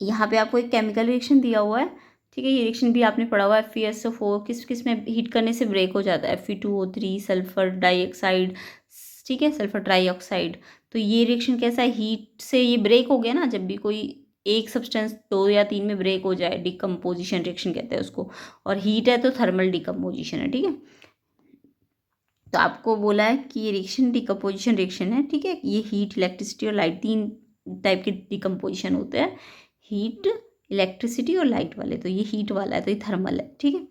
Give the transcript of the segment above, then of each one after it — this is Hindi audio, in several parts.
यहाँ पे आपको एक केमिकल रिएक्शन दिया हुआ है, ठीक है। ये रिएक्शन भी आपने पढ़ा हुआ है। FeSO4 किस किस में हीट करने से ब्रेक हो जाता है? Fe2O3, सल्फर डाइऑक्साइड, ठीक है, सल्फर ट्राईऑक्साइड। तो ये रिएक्शन कैसा है? हीट से ये ब्रेक हो गया ना। जब भी कोई एक सब्सटेंस 2 या 3 में ब्रेक हो जाए, डिकम्पोजिशन रिएक्शन कहते हैं उसको। और हीट है तो थर्मल डिकम्पोजिशन है, ठीक है। तो आपको बोला है कि ये रिएक्शन डिकम्पोजिशन रिएक्शन है, ठीक है। ये हीट, इलेक्ट्रिसिटी और लाइट, 3 टाइप के डिकम्पोजिशन होते हैं, हीट, इलेक्ट्रिसिटी और लाइट वाले। तो ये हीट वाला है, तो ये थर्मल है, ठीक है।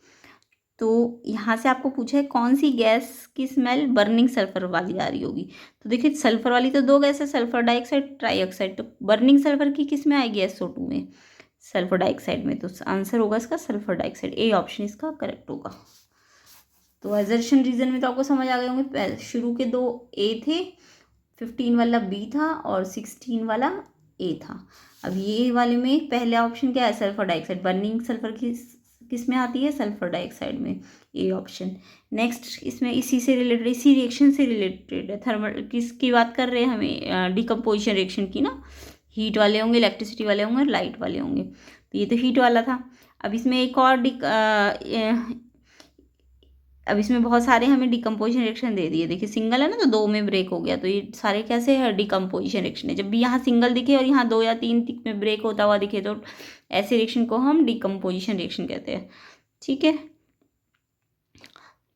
तो यहाँ से आपको पूछा है कौन सी गैस की स्मेल बर्निंग सल्फर वाली आ रही होगी। तो देखिए सल्फर वाली तो 2 गैस है, सल्फर डाइऑक्साइड, ट्राईऑक्साइड। तो बर्निंग सल्फर की किस में आएगी? SO2 में, सल्फर डाइऑक्साइड में। तो आंसर होगा इसका सल्फर डाइऑक्साइड। ए ऑप्शन इसका करेक्ट होगा। तो एजर्शन रीजन में तो आपको समझ आ गए होंगे। शुरू के 2 ए थे, 15 वाला बी था और 16 वाला ए था। अब ये वाले में पहला ऑप्शन क्या है? Sulphur dioxide. बर्निंग सल्फर किस में आती है? सल्फर डाइऑक्साइड में, ए ऑप्शन। नेक्स्ट इसमें इसी से रिलेटेड, इसी रिएक्शन से रिलेटेड है। थर्मल किसकी बात कर रहे हैं हमें? डिकम्पोजिशन रिएक्शन की ना। हीट वाले होंगे, इलेक्ट्रिसिटी वाले होंगे और लाइट वाले होंगे। तो ये तो हीट वाला था। अब इसमें एक और अब इसमें बहुत सारे हमें डिकम्पोजिशन रिएक्शन दे दिए। देखिए सिंगल है ना, तो 2 में ब्रेक हो गया। तो ये सारे कैसे है? डिकम्पोजिशन रिएक्शन है। जब भी यहाँ सिंगल दिखे और यहाँ 2 या 3 में ब्रेक होता हुआ दिखे, तो ऐसे रिएक्शन को हम डिकम्पोजिशन रिएक्शन कहते हैं, ठीक है।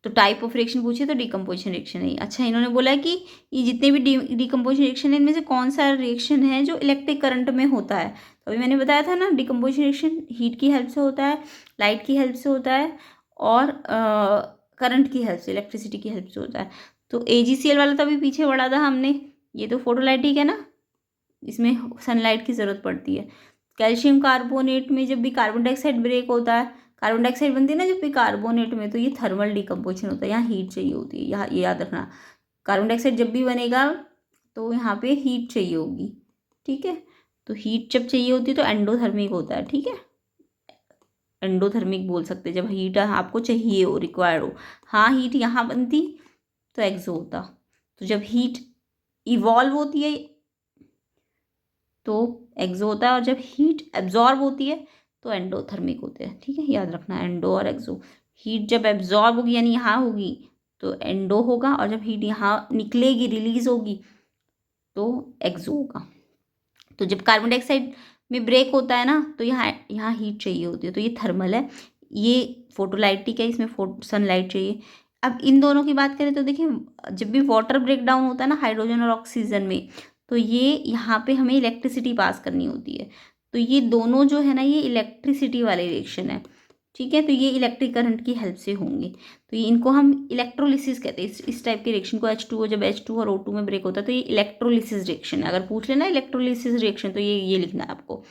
तो टाइप ऑफ रिएक्शन पूछे तो डिकम्पोजिशन रिएक्शन है। अच्छा, इन्होंने बोला है कि ये जितने भी डिकम्पोजिशन रिएक्शन है, इनमें से कौन सा रिएक्शन है जो इलेक्ट्रिक करंट में होता है? तो अभी मैंने बताया था ना, डिकम्पोजिशन रिएक्शन हीट की हेल्प से होता है, लाइट की हेल्प से होता है और करंट की हेल्प से, इलेक्ट्रिसिटी की हेल्प से होता है। तो AgCl वाला तो अभी पीछे पढ़ा था हमने। ये तो फोटोलाइटिक है ना, इसमें सनलाइट की ज़रूरत पड़ती है। कैल्शियम कार्बोनेट में जब भी कार्बन डाइऑक्साइड ब्रेक होता है, कार्बन डाइऑक्साइड बनती है ना जब भी कार्बोनेट में, तो ये थर्मल डिकम्पोजिशन होता है। यहाँ हीट चाहिए होती है, यहाँ ये याद रखना। कार्बन डाइऑक्साइड जब भी बनेगा तो यहाँ पे हीट चाहिए होगी, ठीक है। तो हीट जब चाहिए होती है तो एंडोथर्मिक होता है, ठीक है। एंडोथर्मिक बोल सकते हैं जब हीट आपको चाहिए हो, रिक्वायर्ड हो। हाँ, हीट यहाँ बनती तो एक्सो होता। तो जब हीट इवॉल्व होती है तो एक्सो होता है, और जब हीट एब्जॉर्ब होती है तो एंडोथर्मिक होते हैं, ठीक है। याद रखना, एंडो और एक्सो। हीट जब एब्जॉर्ब होगी यानी यहाँ होगी तो एंडो होगा, और जब हीट यहाँ निकलेगी, रिलीज होगी, तो एक्सो होगा। तो जब कार्बन डाइऑक्साइड में ब्रेक होता है ना, तो यहाँ यहाँ हीट चाहिए होती है, तो ये थर्मल है। ये फोटोलाइटिक है, इसमें सनलाइट चाहिए। अब इन दोनों की बात करें तो देखिए, जब भी वाटर ब्रेक डाउन होता है ना हाइड्रोजन और ऑक्सीजन में, तो ये यहाँ पे हमें इलेक्ट्रिसिटी पास करनी होती है। तो ये दोनों जो है ना, ये इलेक्ट्रिसिटी वाले रिएक्शन है, ठीक है। तो ये इलेक्ट्रिक करंट की हेल्प से होंगे। तो ये इनको हम इलेक्ट्रोलिसिस कहते हैं। इस टाइप के रिएक्शन को H2O, जब H2 और O2 में ब्रेक होता है तो ये इलेक्ट्रोलिसिस रिएक्शन है। अगर पूछ लेना इलेक्ट्रोलिसिस रिएक्शन तो ये लिखना है आपको।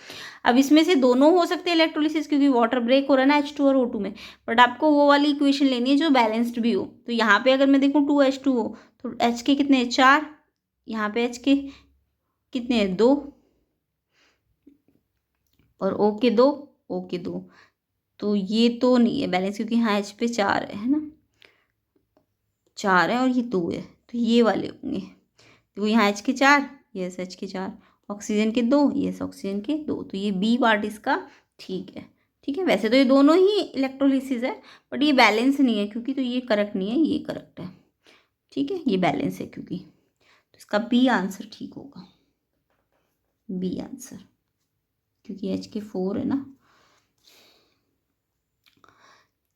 अब इसमें से दोनों हो सकते हैं इलेक्ट्रोलिसिस, क्योंकि वाटर ब्रेक हो रहा है ना H2 और O2 में। बट आपको वो वाली इक्वेशन लेनी है जो बैलेंस्ड भी हो। तो यहाँ पे अगर मैं देखूँ 2H2O, तो H के कितने हैं? 4। यहाँ पे H के कितने हैं? 2। और O के 2, O के 2। तो ये तो नहीं है बैलेंस, क्योंकि यहाँ H पे 4 है ना, 4 है और ये 2 है, तो ये वाले होंगे। तो यहाँ H के 4, यस H के 4, ऑक्सीजन के 2, यस ऑक्सीजन के 2। तो ये बी पार्ट इसका ठीक है, ठीक है। वैसे तो ये दोनों ही इलेक्ट्रोलिसिस है, बट ये बैलेंस नहीं है क्योंकि, तो ये करेक्ट नहीं है, ये करेक्ट है, ठीक है। ये बैलेंस है क्योंकि, तो इसका बी आंसर ठीक होगा, बी आंसर, क्योंकि H के 4 है ना।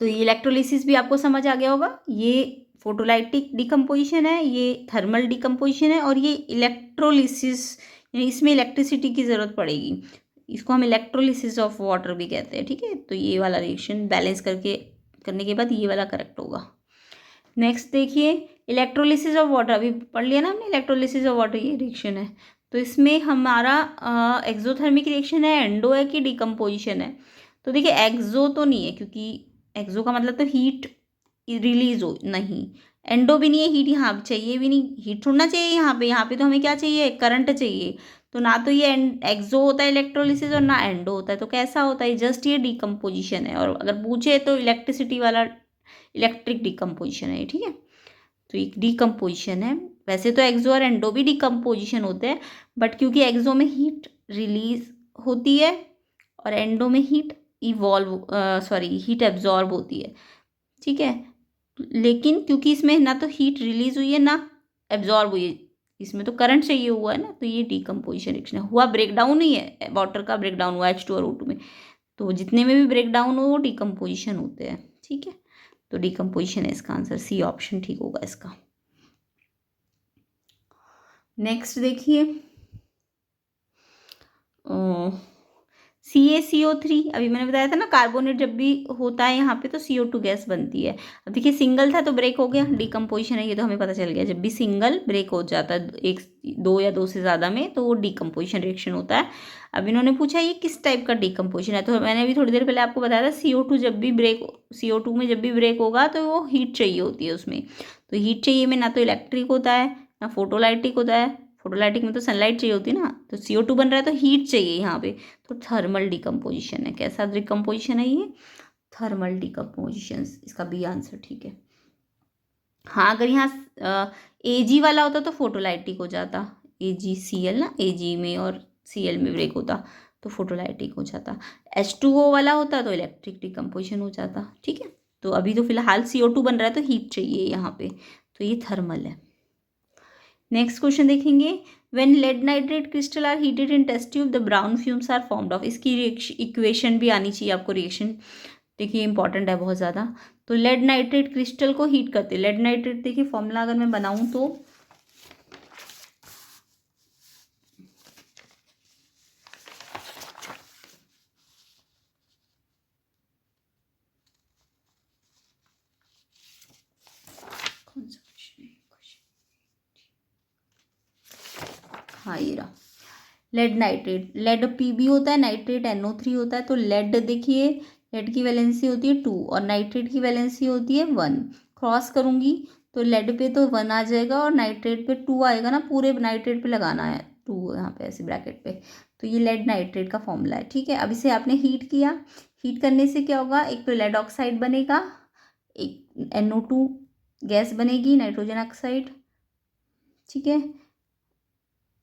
तो ये इलेक्ट्रोलिसिस भी आपको समझ आ गया होगा। ये फोटोलाइटिक डिकम्पोजिशन है, ये थर्मल डिकम्पोजिशन है, और ये इलेक्ट्रोलिसिस, यानी इसमें इलेक्ट्रिसिटी की ज़रूरत पड़ेगी। इसको हम इलेक्ट्रोलिसिस ऑफ वाटर भी कहते हैं, ठीक है। तो ये वाला रिएक्शन बैलेंस करने के बाद ये वाला करेक्ट होगा। नेक्स्ट देखिए, इलेक्ट्रोलिसिस ऑफ वाटर अभी पढ़ लिया ना हमने, इलेक्ट्रोलिसिस ऑफ वाटर ये रिएक्शन है। तो इसमें हमारा एक्सोथर्मिक रिएक्शन है, एंडो है कि डिकम्पोजिशन है? तो देखिए एक्सो तो नहीं है, क्योंकि एक्सो का मतलब तो हीट रिलीज हो, नहीं। एंडो भी नहीं है, हीट यहाँ चाहिए भी नहीं, हीट छोड़ना चाहिए यहाँ पे तो हमें क्या चाहिए? करंट चाहिए। तो ना तो ये एक्सो होता है इलेक्ट्रोलिसिस और ना एंडो होता है, तो कैसा होता है? जस्ट ये डिकम्पोजिशन है। और अगर पूछे तो इलेक्ट्रिसिटी वाला, इलेक्ट्रिक डिकम्पोजिशन है, ठीक है। तो एक डिकम्पोजिशन है। वैसे तो एक्सो और एंडो भी डिकम्पोजिशन होते हैं, बट क्योंकि एक्सो में हीट रिलीज होती है और एंडो में हीट हीट एब्जॉर्ब होती है, ठीक है। लेकिन क्योंकि इसमें ना तो हीट रिलीज हुई है ना एब्जॉर्ब हुई है, इसमें तो करंट चाहिए हुआ है ना, तो ये डीकम्पोजिशन रिएक्शन हुआ, ब्रेकडाउन ही है, वाटर का ब्रेकडाउन हुआ H2 और O2 में। तो जितने में भी ब्रेकडाउन हो वो डीकम्पोजिशन होते हैं, ठीक है। तो डीकम्पोजिशन है इसका आंसर, सी ऑप्शन ठीक होगा इसका। नेक्स्ट देखिए CaCO3, अभी मैंने बताया था ना कार्बोनेट जब भी होता है यहाँ पे तो CO2 गैस बनती है। अब देखिए सिंगल था तो ब्रेक हो गया, डीकम्पोजिशन है ये तो हमें पता चल गया, जब भी सिंगल ब्रेक हो जाता है एक दो या दो से ज़्यादा में तो वो डीकम्पोजिशन रिएक्शन होता है। अब इन्होंने पूछा ये किस टाइप का डीकम्पोजिशन है, तो मैंने अभी थोड़ी देर पहले आपको बताया था CO2 में जब भी ब्रेक होगा तो वो हीट चाहिए होती है उसमें। तो हीट चाहिए में ना तो इलेक्ट्रिक होता है ना फोटोलाइटिक होता है, फोटोलाइटिक में तो सनलाइट चाहिए होती है ना, तो CO2 बन रहा है तो हीट चाहिए यहाँ पे, तो थर्मल डिकम्पोजिशन है। कैसा डिकम्पोजिशन है ये, थर्मल डिकम्पोजिशन, इसका बी आंसर ठीक है। हाँ अगर यहाँ Ag वाला होता तो फोटोलाइटिक हो जाता, AgCl ना, Ag में और Cl में ब्रेक होता तो फोटोलाइटिक हो जाता। H2O वाला होता तो इलेक्ट्रिक डिकम्पोजिशन हो जाता, ठीक है। तो अभी तो फिलहाल CO2 बन रहा है तो हीट चाहिए यहाँ पे, तो ये थर्मल है। नेक्स्ट क्वेश्चन देखेंगे, when lead nitrate crystal are heated in test tube the brown fumes are formed off, इसकी इक्वेशन भी आनी चाहिए आपको, रिएक्शन देखिए इंपॉर्टेंट है बहुत ज़्यादा। तो लेड नाइट्रेट क्रिस्टल को हीट करते, लेड नाइट्रेट देखिए फॉर्मूला अगर मैं बनाऊँ तो हाँ ये रहा लेड नाइट्रेट, लेड Pb होता है, नाइट्रेट NO3 होता है। तो लेड देखिए, लेड की वैलेंसी होती है 2 और नाइट्रेट की वैलेंसी होती है 1, क्रॉस करूँगी तो लेड पे तो 1 आ जाएगा और नाइट्रेट पे 2 आएगा ना, पूरे नाइट्रेट पे लगाना है 2 यहाँ पे ऐसे ब्रैकेट पे, तो ये लेड नाइट्रेट का फॉर्मूला है, ठीक है। अब इसे आपने हीट किया, हीट करने से क्या होगा, एक तो लेड ऑक्साइड बनेगा, एक NO2 गैस बनेगी, नाइट्रोजन ऑक्साइड, ठीक है।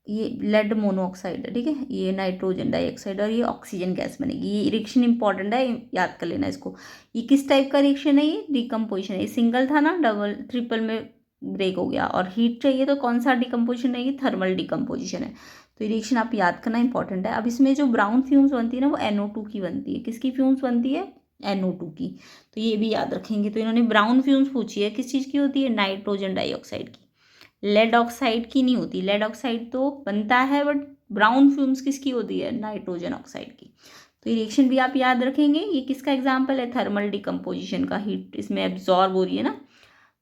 ये लेड मोनोऑक्साइड है, ठीक है, ये नाइट्रोजन डाइऑक्साइड और ये ऑक्सीजन गैस बनेगी। ये रिएक्शन इंपॉर्टेंट है, याद कर लेना इसको। ये किस टाइप का रिएक्शन है, ये डिकम्पोजिशन है। ये सिंगल था ना, डबल ट्रिपल में ब्रेक हो गया और हीट चाहिए तो कौन सा डिकम्पोजिशन है, ये थर्मल डिकम्पोजिशन है। तो ये रिएक्शन आप याद करना इंपॉर्टेंट है। अब इसमें जो ब्राउन फ्यूम्स बनती है ना वो NO2 की बनती है, किसकी फ्यूम्स बनती है, NO2 की, तो ये भी याद रखेंगे। तो इन्होंने ब्राउन फ्यूम्स पूछी है, किस चीज़ की होती है, नाइट्रोजन डाइऑक्साइड की, लेड ऑक्साइड की नहीं होती। लेड ऑक्साइड तो बनता है बट ब्राउन फ्यूम्स किसकी होती है, नाइट्रोजन ऑक्साइड की। तो ये रिएक्शन भी आप याद रखेंगे। ये किसका एग्जाम्पल है, थर्मल डिकम्पोजिशन का, हीट इसमें एब्जॉर्ब हो रही है ना,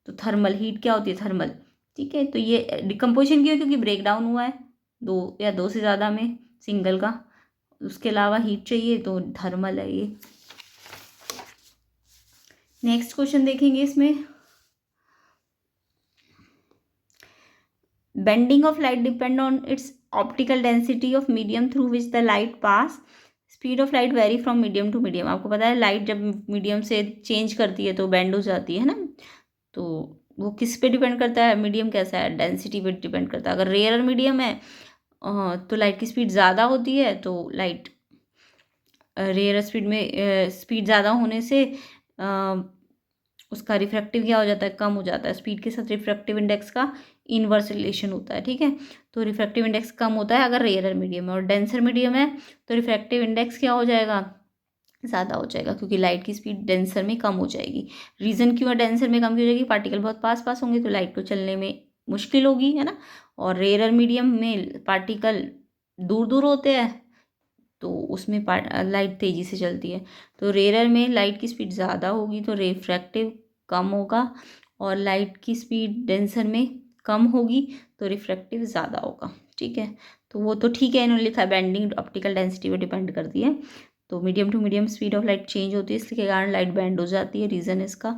तो थर्मल हीट क्या होती है, थर्मल, ठीक है। तो ये डिकम्पोजिशन क्यों, क्योंकि ब्रेक डाउन हुआ है दो या दो से ज़्यादा में सिंगल का, उसके अलावा हीट चाहिए तो थर्मल है ये। नेक्स्ट क्वेश्चन देखेंगे इसमें, bending of light depend on its optical density of medium through which the light pass, speed of light vary from medium to medium। आपको पता है लाइट जब मीडियम से चेंज करती है तो बेंड हो जाती है ना, तो वो किस पे डिपेंड करता है, मीडियम कैसा है, डेंसिटी पे डिपेंड करता है। अगर रेयर मीडियम है तो लाइट की स्पीड ज़्यादा होती है, तो लाइट रेयर स्पीड में स्पीड ज़्यादा होने से उसका रिफ्रैक्टिव क्या हो जाता है, कम हो जाता है। स्पीड के साथ रिफ्रैक्टिव इंडेक्स का इनवर्स रिलेशन होता है, ठीक है। तो रिफ्रैक्टिव इंडेक्स कम होता है अगर रेयर मीडियम है, और डेंसर मीडियम है तो रिफ्रैक्टिव इंडेक्स क्या हो जाएगा, ज़्यादा हो जाएगा, क्योंकि लाइट की स्पीड डेंसर में कम हो जाएगी। रीज़न क्यों है डेंसर में कम क्यों हो जाएगी, पार्टिकल बहुत पास पास होंगे तो लाइट को चलने में मुश्किल होगी, है ना। और रेयर मीडियम में पार्टिकल दूर दूर होते हैं तो उसमें लाइट तेज़ी से चलती है। तो रेयर में लाइट की स्पीड ज़्यादा होगी तो रिफ्रैक्टिव कम होगा, और लाइट की स्पीड डेंसर में कम होगी तो रिफ्रैक्टिव ज़्यादा होगा, ठीक है। तो वो तो ठीक है, इन्होंने लिखा है बेंडिंग ऑप्टिकल डेंसिटी पर डिपेंड करती है। तो medium to medium speed of light change होती है, इसके कारण लाइट बेंड हो जाती है, रीज़न इसका।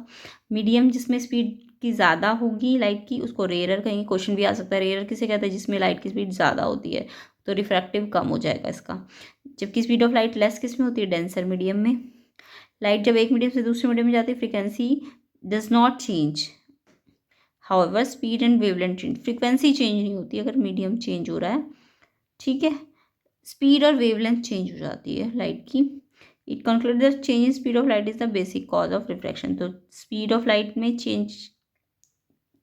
मीडियम जिसमें स्पीड की ज़्यादा होगी लाइट की उसको रेयर कहेंगे, क्वेश्चन भी आ सकता है रेयर किसे कहते हैं, जिसमें लाइट की स्पीड ज़्यादा होती है तो रिफ्रैक्टिव कम हो जाएगा इसका। जबकि स्पीड ऑफ लाइट लेस किस में होती है, डेंसर मीडियम में। लाइट जब एक मीडियम से दूसरे मीडियम में जाती है frequency does not change, however speed and wavelength change, frequency change नहीं होती अगर मीडियम चेंज हो रहा है, ठीक है। स्पीड और वेवलेंथ चेंज हो जाती है लाइट की। It conclude the change in speed of light is the basic cause of refraction. तो स्पीड ऑफ लाइट में चेंज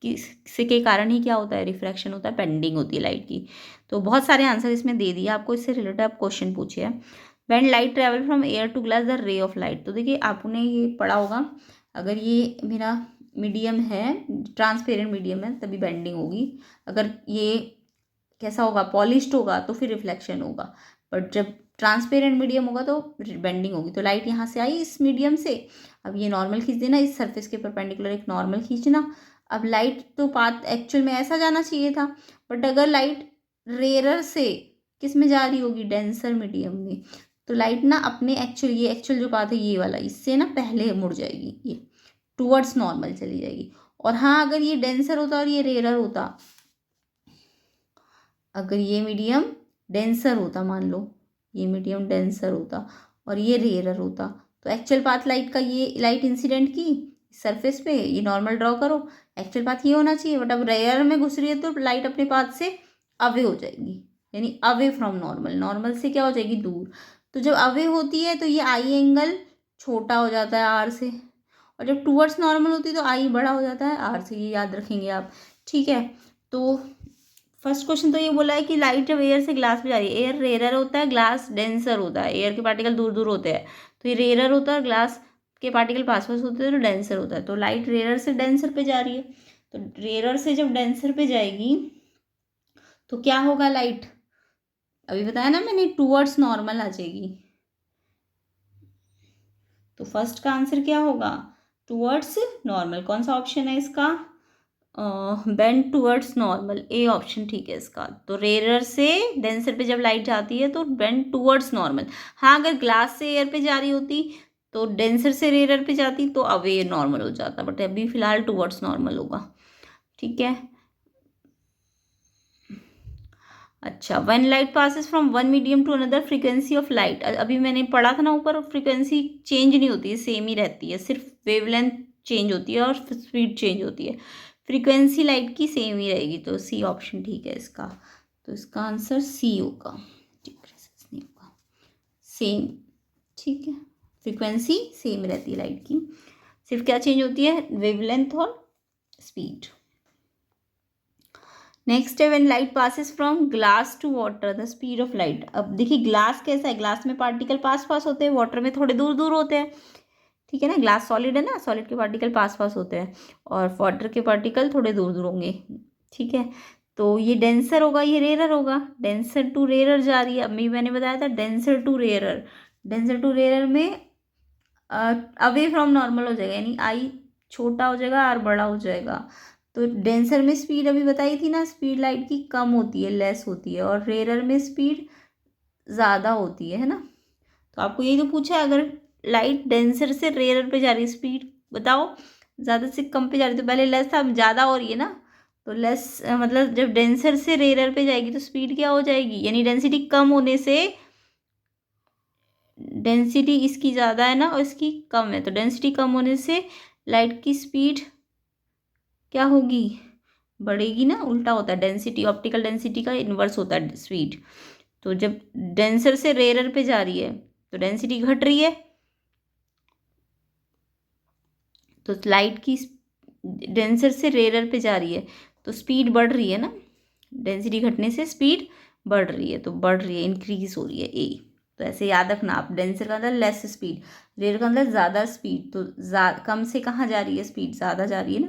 के कारण ही क्या होता है, रिफ्रैक्शन होता है, बेंडिंग होती है लाइट की। तो बहुत सारे आंसर इसमें दे दिए आपको, इससे रिलेटेड आप क्वेश्चन पूछे हैं। When light travel from air to glass the ray of light. तो देखिए आपने ये पढ़ा होगा, अगर ये मेरा मीडियम है, ट्रांसपेरेंट मीडियम है, तभी बेंडिंग होगी। अगर ये कैसा होगा, पॉलिश्ड होगा, तो फिर रिफ्लेक्शन होगा। बट जब ट्रांसपेरेंट मीडियम होगा तो बेंडिंग होगी। तो लाइट यहाँ से आई इस मीडियम से, अब ये नॉर्मल खींच देना, इस सरफेस के परपेंडिकुलर एक नॉर्मल खींचना। अब लाइट तो पाथ एक्चुअल में ऐसा जाना चाहिए था, बट अगर लाइट रेयरर से किस में जा रही होगी, डेंसर मीडियम में, तो लाइट ना अपने एक्चुअल जो पाथ है ये वाला, इससे ना पहले मुड़ जाएगी, ये टूवर्ड्स नॉर्मल चली जाएगी। और हाँ, अगर ये डेंसर होता और ये रेयरर होता, अगर ये मीडियम डेंसर होता, मान लो ये मीडियम डेंसर होता और ये रेयरर होता, तो एक्चुअल पाथ लाइट का, ये लाइट इंसिडेंट की सरफेस पे, ये नॉर्मल ड्रॉ करो, एक्चुअल पाथ ये होना चाहिए। बट अब रेयर में घुस रही है तो लाइट अपने पाथ से अवे हो जाएगी, यानी अवे फ्रॉम नॉर्मल, नॉर्मल से क्या हो जाएगी, दूर। तो जब अवे होती है तो ये आई एंगल छोटा हो जाता है आर से, और जब टूवर्ड्स नॉर्मल होती है तो आई बड़ा हो जाता है आर से, ये याद रखेंगे आप, ठीक है। तो फर्स्ट क्वेश्चन तो ये बोला है कि लाइट जब एयर से ग्लास में जा रही है, एयर रेयर होता है, ग्लास डेंसर होता है, एयर के पार्टिकल दूर दूर होते हैं, तो ये रेयर होता है, ग्लास के पार्टिकल पास पास होते हैं तो डेंसर होता है। तो लाइट रेयर से डेंसर पे जा रही है, तो रेयर से जब डेंसर पे जाएगी तो क्या होगा, लाइट अभी बताया ना मैंने, टूवर्ड्स नॉर्मल आ जाएगी। तो फर्स्ट का आंसर क्या होगा, टूवर्ड्स नॉर्मल। कौन सा ऑप्शन है इसका, bend towards normal, A option ठीक है इसका। तो रेयर से डेंसर पे जब लाइट जाती है तो बेंड टूवर्ड्स नॉर्मल। हाँ, अगर ग्लास से एयर पे जा रही होती तो डेंसर से रेयर पे जाती तो अवे नॉर्मल हो जाता, बट अभी फिलहाल टूवर्ड्स नॉर्मल होगा, ठीक है। अच्छा, when light passes from one medium to another, frequency of light, अभी मैंने पढ़ा था ना ऊपर, फ्रीक्वेंसी चेंज नहीं होती है, सेम ही रहती है, सिर्फ वेवलेंथ चेंज होती है और स्पीड चेंज होती है, फ्रीक्वेंसी लाइट की सेम ही रहेगी। तो सी ऑप्शन ठीक है इसका। तो इसका आंसर सी होगा, डिफरेंस नहीं होगा, सेम, ठीक है। फ्रीक्वेंसी सेम रहती है लाइट की, सिर्फ क्या चेंज होती है, वेवलेंथ और स्पीड। नेक्स्ट है when light passes from glass to water the speed of light. अब देखिए ग्लास कैसा है, ग्लास में पार्टिकल पास पास होते हैं, वाटर में थोड़े दूर दूर होते हैं, ठीक है ना। ग्लास सॉलिड है ना, सॉलिड के पार्टिकल पास पास होते हैं और वाटर के पार्टिकल थोड़े दूर दूर होंगे, ठीक है। तो ये डेंसर होगा, ये रेयर होगा, डेंसर टू रेयर जा रही है। अभी मैंने बताया था denser to rarer, denser to rarer में अवे फ्रॉम नॉर्मल हो जाएगा, यानी आई छोटा हो जाएगा, आर बड़ा हो जाएगा। तो डेंसर में स्पीड अभी बताई थी ना, स्पीड लाइट की कम होती है, लेस होती है, और रेयर में स्पीड ज़्यादा होती है ना। तो आपको यही तो पूछा है, अगर लाइट डेंसर से रेयर पे जा रही है, स्पीड बताओ, ज़्यादा से कम पे जा रही है, तो पहले लेस था, अब ज़्यादा हो रही है ना। तो लेस मतलब जब डेंसर से रेयर पे जाएगी तो स्पीड क्या हो जाएगी, यानी डेंसिटी कम होने से, डेंसिटी इसकी ज़्यादा है ना और इसकी कम है, तो डेंसिटी कम होने से लाइट की स्पीड क्या होगी, बढ़ेगी ना, उल्टा होता है, डेंसिटी ऑप्टिकल डेंसिटी का इन्वर्स होता है स्पीड। तो जब डेंसर से रेयर पे जा रही है तो डेंसिटी घट रही है, तो लाइट की डेंसर से रेयर पे जा रही है तो स्पीड बढ़ रही है ना, डेंसिटी घटने से स्पीड बढ़ रही है, तो बढ़ रही है, इंक्रीज हो रही है, ए। तो ऐसे याद रखना आप, डेंसर का अंदर लेस स्पीड, रेयर का अंदर ज़्यादा स्पीड, तो कम से कहाँ जा रही है, स्पीड ज़्यादा जा रही है ना।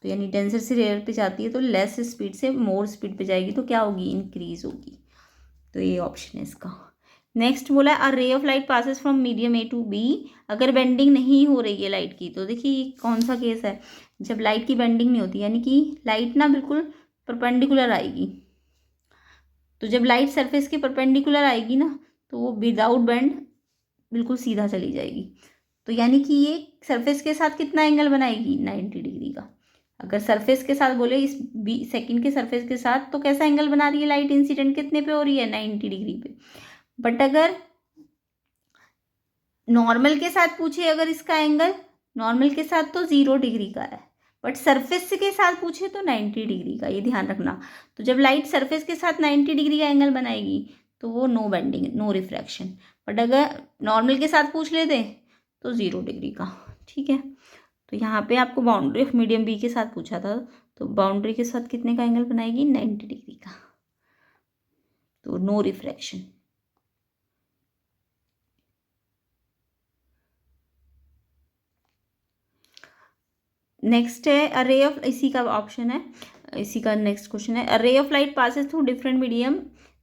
तो यानी डेंसर से रेयर पे जाती है तो लेस स्पीड से मोर स्पीड पे जाएगी, तो क्या होगी, इंक्रीज होगी। तो ये ऑप्शन है इसका। नेक्स्ट बोला है a ray of light passes from medium A to B, अगर बेंडिंग नहीं हो रही है लाइट की। तो देखिए कौन सा केस है, जब लाइट की बेंडिंग नहीं होती, यानी कि लाइट ना बिल्कुल परपेंडिकुलर आएगी। तो जब लाइट सरफेस के परपेंडिकुलर आएगी ना, तो वो विदाउट बेंड बिल्कुल सीधा चली जाएगी। तो यानी कि ये सरफेस के साथ कितना एंगल बनाएगी, 90 डिग्री का। अगर सरफेस के साथ बोले, इस बी सेकंड के सरफेस के साथ, तो कैसा एंगल बना रही है लाइट, इंसिडेंट कितने पे हो रही है, 90 डिग्री पे। बट अगर नॉर्मल के साथ पूछे, अगर इसका एंगल नॉर्मल के साथ तो 0 डिग्री का है, बट सरफेस के साथ पूछे तो 90 डिग्री का, ये ध्यान रखना। तो जब लाइट सरफेस के साथ 90 डिग्री का एंगल बनाएगी तो वो no bending, no refraction. But अगर नॉर्मल के साथ पूछ लेते तो 0 डिग्री का, ठीक है। तो यहाँ पे आपको बाउंड्री ऑफ मीडियम बी के साथ पूछा था, तो बाउंड्री के साथ कितने का एंगल बनाएगी, 90 डिग्री का, तो नो रिफ्रैक्शन। नेक्स्ट है अ रे ऑफ, इसी का ऑप्शन है, इसी का नेक्स्ट क्वेश्चन है, a ray of light passes through different medium.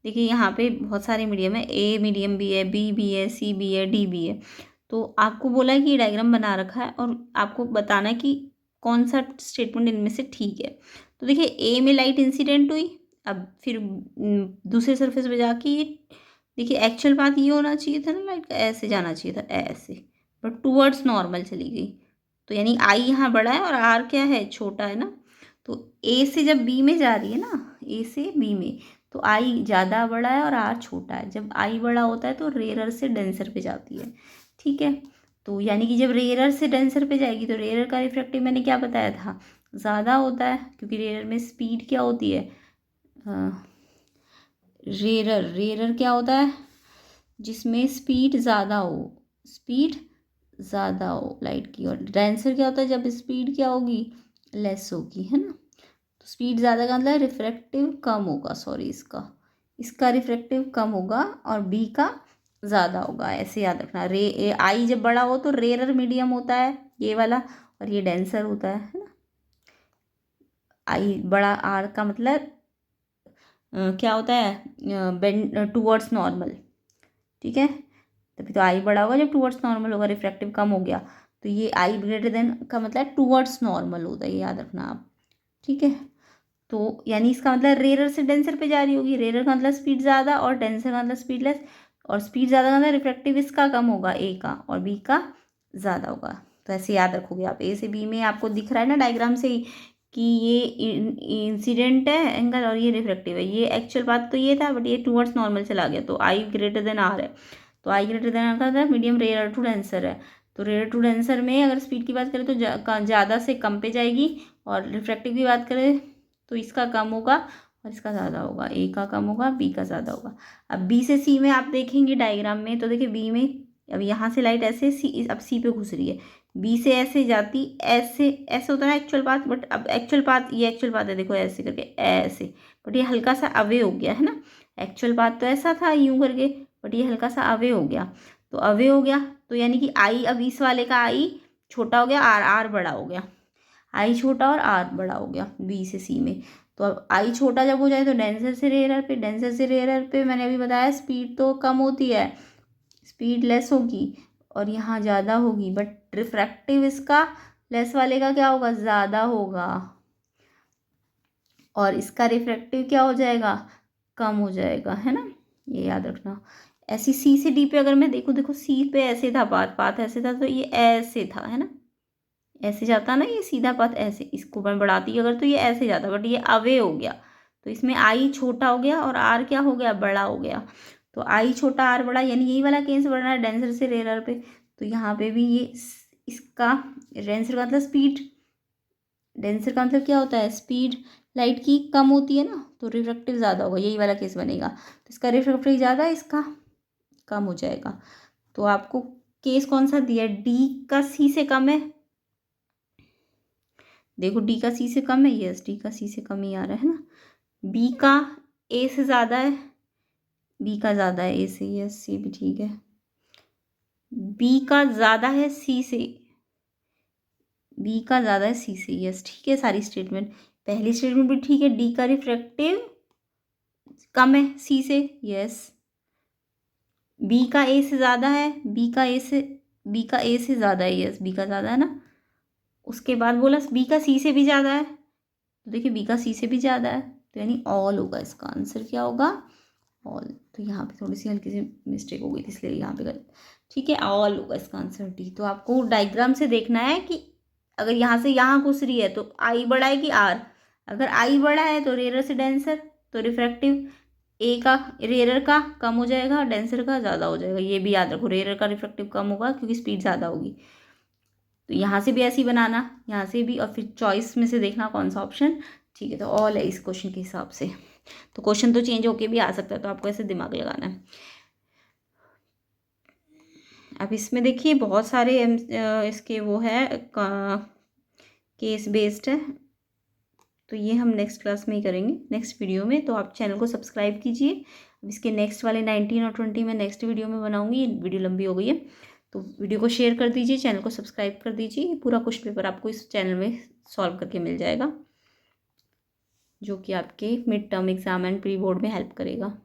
देखिए यहाँ पे बहुत सारे मीडियम है, ए मीडियम भी है, बी भी है, सी भी है, डी भी है। तो आपको बोला है कि डायग्राम बना रखा है और आपको बताना है कि कौन सा स्टेटमेंट इनमें से ठीक है। तो देखिए ए में लाइट इंसिडेंट हुई, अब फिर दूसरे सरफेस पे जाके देखिए एक्चुअल बात ये होना चाहिए था ना, लाइट का ऐसे जाना चाहिए था, ऐसे, बट टूवर्ड्स नॉर्मल चली गई। तो यानी आई यहाँ बड़ा है और आर क्या है, छोटा है ना। तो ए से जब बी में जा रही है ना, ए से बी में, तो आई ज़्यादा बड़ा है और आर छोटा है। जब आई बड़ा होता है तो रेयरर से डेंसर पे जाती है, ठीक है। तो यानी कि जब रेयरर से डेंसर पे जाएगी तो रेयरर का रिफ्रैक्टिव मैंने क्या बताया था, ज़्यादा होता है, क्योंकि रेयरर में स्पीड क्या होती है, रेयरर क्या होता है, जिसमें स्पीड ज़्यादा हो, स्पीड ज़्यादा हो लाइट की। और डेंसर क्या होता है, जब स्पीड क्या होगी, लेस होगी, है ना। तो स्पीड ज़्यादा का मतलब रिफ्रैक्टिव कम होगा, सॉरी इसका, इसका रिफ्रैक्टिव कम होगा और बी का ज़्यादा होगा, ऐसे याद रखना। आई जब बड़ा हो तो रेयरर मीडियम होता है ये वाला, और ये डेंसर होता है ना। आई बड़ा, आर का मतलब क्या होता है, बेंड टूवर्ड्स नॉर्मल, ठीक है। तभी तो आई बड़ा होगा जब टूवर्ड्स नॉर्मल होगा, रिफ्रैक्टिव कम हो गया। तो ये आई ग्रेटर देन का मतलब टूवर्ड्स नॉर्मल होता है, ये याद रखना आप, ठीक है। तो यानी इसका मतलब रेरर से डेंसर पे जा रही होगी, रेरर का मतलब स्पीड ज़्यादा और डेंसर का मतलब स्पीड लेस, और स्पीड ज़्यादा का मतलब रिफ्रैक्टिव इसका कम होगा ए का, और बी का ज़्यादा होगा। तो ऐसे याद रखोगे आप, ए से बी में आपको दिख रहा है ना डायग्राम से ही कि ये इंसिडेंट है एंगल और ये रिफ्रैक्टिव है। ये एक्चुअल बात तो ये था, बट ये टूवर्ड्स नॉर्मल चला गया, तो आई ग्रेटर देन आर है। तो आई ग्रेटर देन आर का मतलब मीडियम रेयर टू डेंसर है। तो रेयर टू डेंसर में अगर स्पीड की बात करें तो ज़्यादा से कम पे जाएगी, और रिफ्रैक्टिव की बात करें तो इसका कम होगा और इसका ज़्यादा होगा, ए का कम होगा, बी का ज़्यादा होगा। अब बी से सी में आप देखेंगे डायग्राम में, तो देखिए बी में अब यहाँ से लाइट ऐसे सी, अब सी पे घुस रही है, बी से ऐसे जाती, ऐसे ऐसे होता है एक्चुअल पाथ, बट अब एक्चुअल पाथ, ये एक्चुअल पाथ है, देखो ऐसे करके ऐसे, बट ये हल्का सा अवे हो गया है ना। एक्चुअल पाथ तो ऐसा था यूं करके, बट ये हल्का सा अवे हो गया। तो अवे हो गया तो यानी कि आई, अब इस वाले का आई छोटा हो गया, आर आर बड़ा हो गया, आई छोटा और आर बड़ा हो गया बी से सी में। तो अब आई छोटा जब हो जाए तो डेंसर से रेयरर पे, डेंसर से रेयरर पे मैंने अभी बताया स्पीड तो कम होती है, स्पीड लेस होगी और यहाँ ज़्यादा होगी, बट रिफ्रैक्टिव इसका लेस वाले का क्या होगा, ज़्यादा होगा, और इसका रिफ्रैक्टिव क्या हो जाएगा, कम हो जाएगा, है ना। ये याद रखना। ऐसी सी से डी पे अगर मैं देखूँ, देखो सी पे ऐसे था पाथ, पाथ ऐसे था, तो ये ऐसे था, है ना, ऐसे जाता ना, ये सीधा पाथ ऐसे, इसको मैं बढ़ाती अगर तो ये ऐसे जाता, बट ये अवे हो गया। तो इसमें आई छोटा हो गया और आर क्या हो गया, बड़ा हो गया। तो आई छोटा आर बड़ा, यानी यही वाला केस बढ़ना है डेंसर से रेयरर पे। तो यहाँ पे भी ये इसका डेंसर का मतलब स्पीड, डेंसर का मतलब क्या होता है, स्पीड लाइट की कम होती है ना, तो रिफ्रैक्टिव ज़्यादा होगा, यही वाला केस बनेगा। तो इसका रिफ्रैक्टिव ज़्यादा है, इसका कम हो जाएगा। तो आपको केस कौन सा दिया है, डी का सी से कम है, देखो डी का सी से कम है, यस डी का सी से कम ही आ रहा है ना। बी का ए से ज़्यादा है, बी का ज़्यादा है ए से, यस सी भी ठीक है। बी का ज़्यादा है सी से, बी का ज़्यादा है सी से, यस ठीक है। सारी स्टेटमेंट, पहली स्टेटमेंट भी ठीक है, डी का रिफ्रैक्टिव कम है सी से, यस। बी का ए से ज़्यादा है, बी का ए से ज़्यादा है, यस बी का ज़्यादा है ना। उसके बाद बोला बी का सी से भी ज़्यादा है, तो देखिए बी का सी से भी ज़्यादा है, तो यानी ऑल होगा, इसका आंसर क्या होगा, ऑल। तो यहाँ पे थोड़ी सी हल्की सी मिस्टेक हो गई थी, इसलिए यहाँ पे गलत, ठीक है, ऑल होगा इसका आंसर डी। तो आपको डायग्राम से देखना है कि अगर यहाँ से यहाँ घुस रही है तो आई बड़ा है कि आर, अगर आई बड़ा है तो रेयर से डेंसर, तो रिफ्रैक्टिव ए का, रेयर का कम हो जाएगा, डेंसर का ज़्यादा हो जाएगा। ये भी याद रखो, रेयर का रिफ्रैक्टिव कम होगा क्योंकि स्पीड ज़्यादा होगी। तो यहाँ से भी ऐसे ही बनाना, यहाँ से भी, और फिर चॉइस में से देखना कौन सा ऑप्शन ठीक है। तो ऑल है इस क्वेश्चन के हिसाब से। तो क्वेश्चन तो चेंज होके भी आ सकता है, तो आपको ऐसे दिमाग लगाना है। अब इसमें देखिए बहुत सारे इसके वो है केस बेस्ड है, तो ये हम नेक्स्ट क्लास में ही करेंगे, नेक्स्ट वीडियो में। तो आप चैनल को सब्सक्राइब कीजिए। अब इसके नेक्स्ट वाले 19 और 20 में नेक्स्ट वीडियो में बनाऊंगी। वीडियो लंबी हो गई है, तो वीडियो को शेयर कर दीजिए, चैनल को सब्सक्राइब कर दीजिए। पूरा क्वेश्चन पेपर आपको इस चैनल में सॉल्व करके मिल जाएगा, जो कि आपके mid term exam and pre board में हेल्प करेगा।